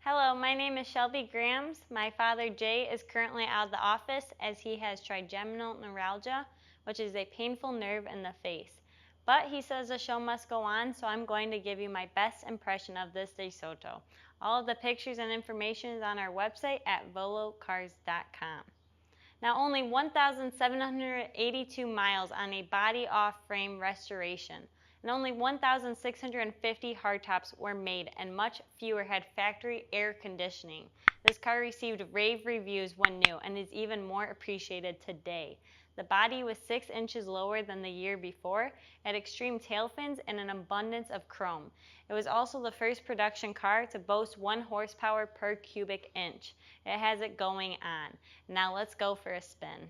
Hello, my name is Shelby Grams. My father Jay is currently out of the office as he has trigeminal neuralgia, which is a painful nerve in the face. But he says the show must go on, so I'm going to give you my best impression of this Desoto. All of the pictures and information is on our website at volocars.com. Now only 1,782 miles on a body off frame restoration, and only 1,650 hardtops were made, and much fewer had factory air conditioning. This car received rave reviews when new and is even more appreciated today. The body was 6 inches lower than the year before, had extreme tailfins and an abundance of chrome. It was also the first production car to boast 1 horsepower per cubic inch. It has it going on. Now let's go for a spin.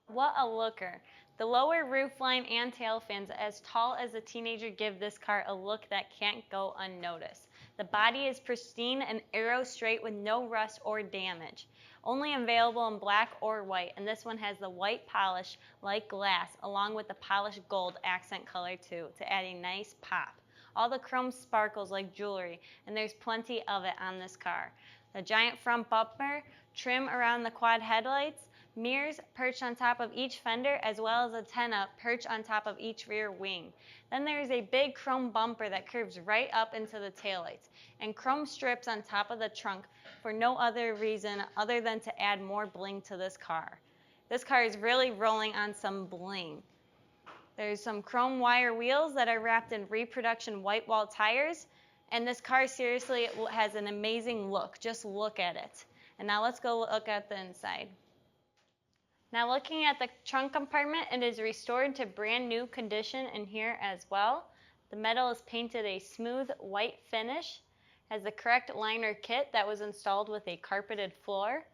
What a looker. The lower roofline and tail fins as tall as a teenager give this car a look that can't go unnoticed. The body is pristine and arrow straight with no rust or damage. Only available in black or white, and this one has the white polish like glass along with the polished gold accent color too to add a nice pop. All the chrome sparkles like jewelry, and there's plenty of it on this car. The giant front bumper, trim around the quad headlights, mirrors perched on top of each fender, as well as a antenna perched on top of each rear wing. Then there is a big chrome bumper that curves right up into the taillights, and chrome strips on top of the trunk for no other reason other than to add more bling to this car. This car is really rolling on some bling. There's some chrome wire wheels that are wrapped in reproduction whitewall tires, and this car seriously has an amazing look. Just look at it. And now let's go look at the inside. Now looking at the trunk compartment, it is restored to brand new condition in here as well. The metal is painted a smooth white finish, has the correct liner kit that was installed with a carpeted floor.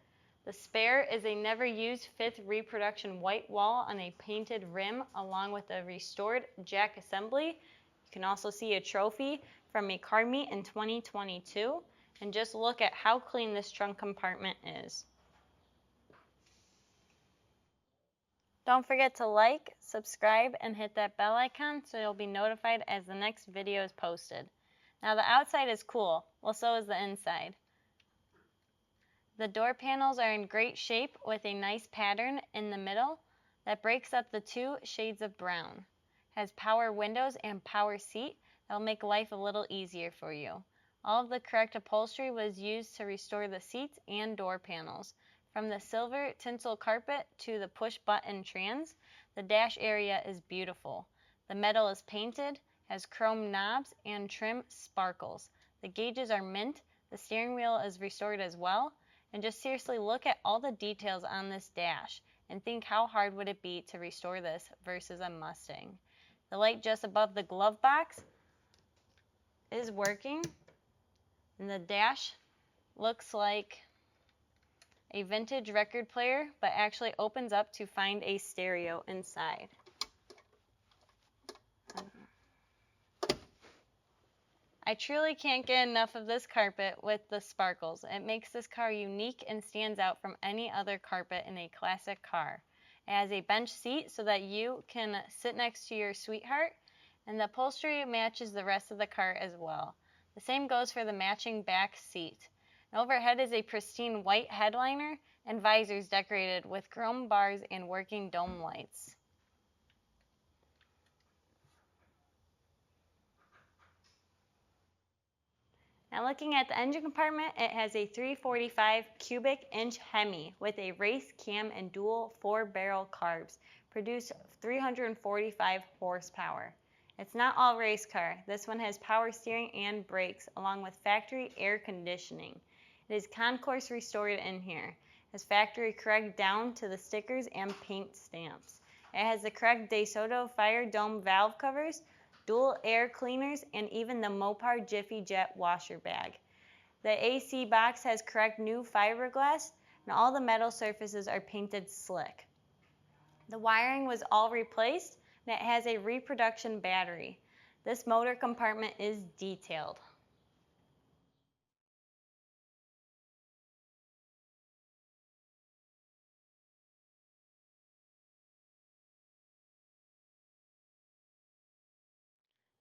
The spare is a never used 5th reproduction white wall on a painted rim along with a restored jack assembly. You can also see a trophy from a car meet in 2022. And just look at how clean this trunk compartment is. Don't forget to like, subscribe, and hit that bell icon so you'll be notified as the next video is posted. Now the outside is cool, well so is the inside. The door panels are in great shape with a nice pattern in the middle that breaks up the 2 shades of brown. Has power windows and power seat that will make life a little easier for you. All of the correct upholstery was used to restore the seats and door panels. From the silver tinsel carpet to the push-button trans, the dash area is beautiful. The metal is painted, has chrome knobs, and trim sparkles. The gauges are mint, the steering wheel is restored as well, and just seriously look at all the details on this dash and think how hard would it be to restore this versus a Mustang. The light just above the glove box is working, and the dash looks like a vintage record player, but actually opens up to find a stereo inside. I truly can't get enough of this carpet with the sparkles. It makes this car unique and stands out from any other carpet in a classic car. It has a bench seat so that you can sit next to your sweetheart, and the upholstery matches the rest of the car as well. The same goes for the matching back seat. And overhead is a pristine white headliner and visors decorated with chrome bars and working dome lights. Now looking at the engine compartment, it has a 345 cubic inch Hemi with a race cam and dual 4-barrel carbs, produce 345 horsepower. It's not all race car. This one has power steering and brakes along with factory air conditioning. It is concourse restored in here. It has factory correct down to the stickers and paint stamps. It has the correct Desoto fire dome valve covers, dual air cleaners, and even the Mopar Jiffy Jet washer bag. The AC box has correct new fiberglass, and all the metal surfaces are painted slick. The wiring was all replaced, and it has a reproduction battery. This motor compartment is detailed.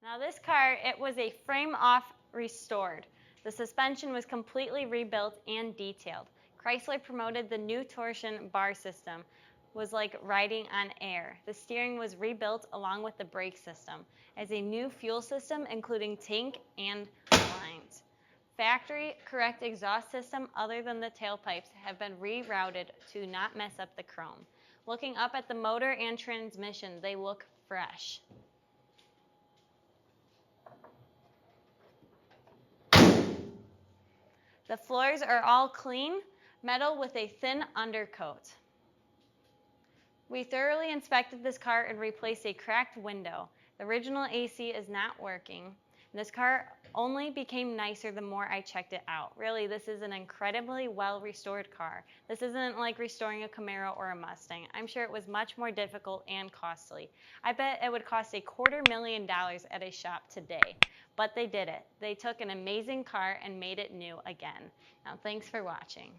Now this car, it was a frame off restored. The suspension was completely rebuilt and detailed. Chrysler promoted the new torsion bar system, was like riding on air. The steering was rebuilt along with the brake system as a new fuel system including tank and lines. Factory correct exhaust system other than the tailpipes have been rerouted to not mess up the chrome. Looking up at the motor and transmission, they look fresh. The floors are all clean, metal with a thin undercoat. We thoroughly inspected this car and replaced a cracked window. The original AC is not working. This car only became nicer the more I checked it out. Really, this is an incredibly well-restored car. This isn't like restoring a Camaro or a Mustang. I'm sure it was much more difficult and costly. I bet it would cost $250,000 at a shop today, but they did it. They took an amazing car and made it new again. Now, thanks for watching.